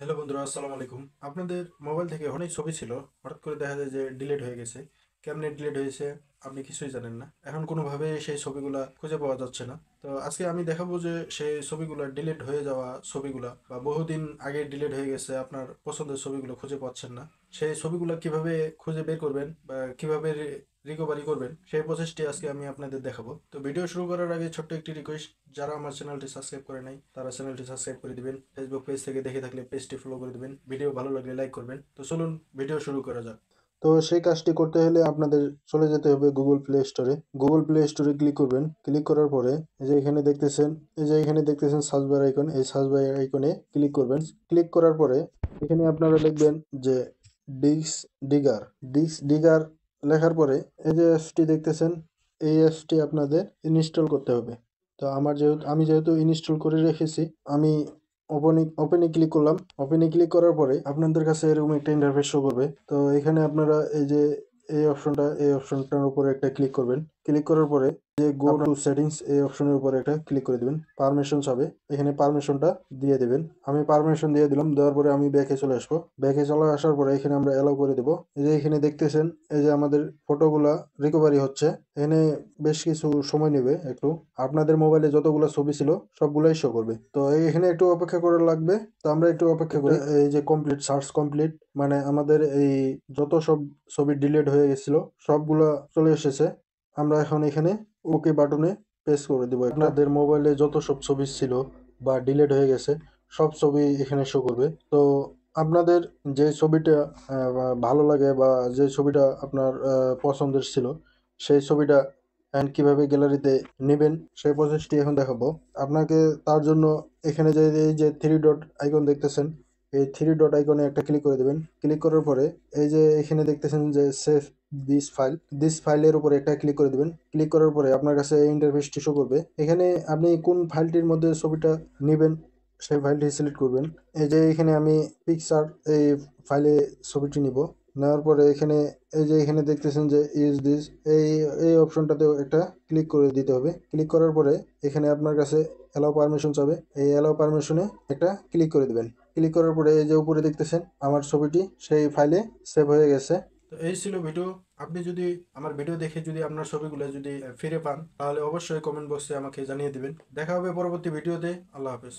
Hello বন্ধুরা, আসসালামু আলাইকুম। আপনাদের মোবাইল থেকে অনেক ছবি ছিল, হঠাৎ করে দেখা যায় যে ডিলিট হয়ে গেছে। কেমনে ডিলিট হয়েছে আপনি কিছুই জানেন না, এখন কোনোভাবে সেই ছবিগুলা খুঁজে পাওয়া যাচ্ছে না। তো আজকে আমি দেখাবো যে সেই ছবিগুলা ডিলিট হয়ে যাওয়া ছবিগুলা বা বহুদিন আগে ডিলিট হয়ে গেছে, আপনার পছন্দের ছবিগুলো খুঁজে পাচ্ছেন না, সেই ছবিগুলা কিভাবে খুঁজে বের করবেন বা কিভাবে রিকভারি করবেন সেই প্রসেসটি আজকে আমি আপনাদের দেখাবো। তো ভিডিও শুরু করার আগে ছোট্ট একটি রিকোয়েস্ট, যারা আমার চ্যানেলটি সাবস্ক্রাইব করে নাই তারা চ্যানেলটি সাবস্ক্রাইব করে দিবেন। ফেসবুক পেজ থেকে দেখে থাকলে পেজটি ফলো করে দিবেন। ভিডিও ভালো লাগলে লাইক করবেন। তো চলুন ভিডিও শুরু করা যাক। তো সেই কাজটি করতে হলে আপনাদের চলে যেতে হবে গুগল প্লে স্টোরে। গুগল প্লে স্টোরে ক্লিক করবেন। ক্লিক করার পরে এই যে এখানে দেখতেছেন সার্চ বার আইকন, এই সার্চ বার আইকনে ক্লিক করবেন। ক্লিক করার পরে এখানে আপনারা লিখবেন যে ডিস্ক ডিগার। ডিস্ক ডিগার লেখার পরে এই যে অ্যাপসটি দেখতেছেন, এই অ্যাপসটি আপনাদের ইনস্টল করতে হবে। তো আমি যেহেতু ইনস্টল করে রেখেছি, আমি ওপেনে ক্লিক করলাম। ওপেনে ক্লিক করার পরে আপনাদের কাছে এরকম একটা ইন্টারফেস শো করবে। তো এখানে আপনারা এই অপশনটার উপরে একটা ক্লিক করবেন। ক্লিক করার পরে যে গো টু সেটিংস এই অপশনের উপরে একটা ক্লিক করে দিবেন। পারমিশনস হবে, এখানে পারমিশনটা দিয়ে দিবেন। আমি পারমিশন দিয়ে দিলাম। দেওয়ার পরে আমি ব্যাকে চলে আসবো। ব্যাকে চলে আসার পরে এখানে আমরা অ্যালাউ করে দেবো। এই যে এখানে দেখতেছেন, এই যে আমাদের ফটোগুলা রিকভারি হচ্ছে। এখানে বেশ কিছু সময় নেবে একটু। আপনাদের মোবাইলে যতগুলো ছবি ছিল সবগুলাই শো করবে। তো এখানে একটু অপেক্ষা করা লাগবে। তো আমরা একটু অপেক্ষা করি। এই যে কমপ্লিট সার্চ কমপ্লিট, মানে আমাদের এই যত সব ছবি ডিলিট হয়ে গেছিল সবগুলা চলে এসেছে। আমরা এখন এখানে ওকে বাটনে প্রেস করে দিব। আপনাদের মোবাইলে যত সব ছবি ছিল বা ডিলিট হয়ে গেছে সব ছবি এখানে শো করবে। তো আপনাদের যে ছবিটা ভালো লাগে বা যে ছবিটা আপনার পছন্দের ছিল সেই ছবিটা এন্ড কিভাবে গ্যালারিতে নেবেন সেই প্রসেসটি এখন দেখাবো আপনাকে। তার জন্য এখানে যে এই যে থ্রি ডট আইকন দেখতেছেন, এই থ্রি ডট আইকনে একটা ক্লিক করে দেবেন। ক্লিক করার পরে এই যে এখানে দেখতেছেন যে সেভ দিস ফাইলের উপরে একটা ক্লিক করে দিবেন। ক্লিক করার পরে আপনার কাছে এই ইন্টারফেসটি শো করবে। এখানে আপনি কোন ফাইলটির মধ্যে ছবিটা নেবেন সেই ফাইলটি সিলেক্ট করবেন। এই যে এখানে আমি পিকচার এই ফাইলে ছবিটি নিব। নেওয়ার পরে এখানে এই যে এখানে দেখতেছেন যে ইউজ দিস, এই এই অপশনটাতেও একটা ক্লিক করে দিতে হবে। ক্লিক করার পরে এখানে আপনার কাছে অ্যালাউ পারমিশন চাবে, এই অ্যালাউ পারমিশনে একটা ক্লিক করে দিবেন। ক্লিক করার পরে এই যে উপরে দেখতেছেন আমার ছবিটি সেই ফাইলে সেভ হয়ে গেছে। তো এই ছিল ভিডিও। আপনি যদি আমার ভিডিও দেখে যদি আপনার ছবিগুলো যদি ফিরে পান তাহলে অবশ্যই কমেন্ট বক্সে আমাকে জানিয়ে দিবেন। দেখা হবে পরবর্তী ভিডিওতে। আল্লাহ হাফেজ।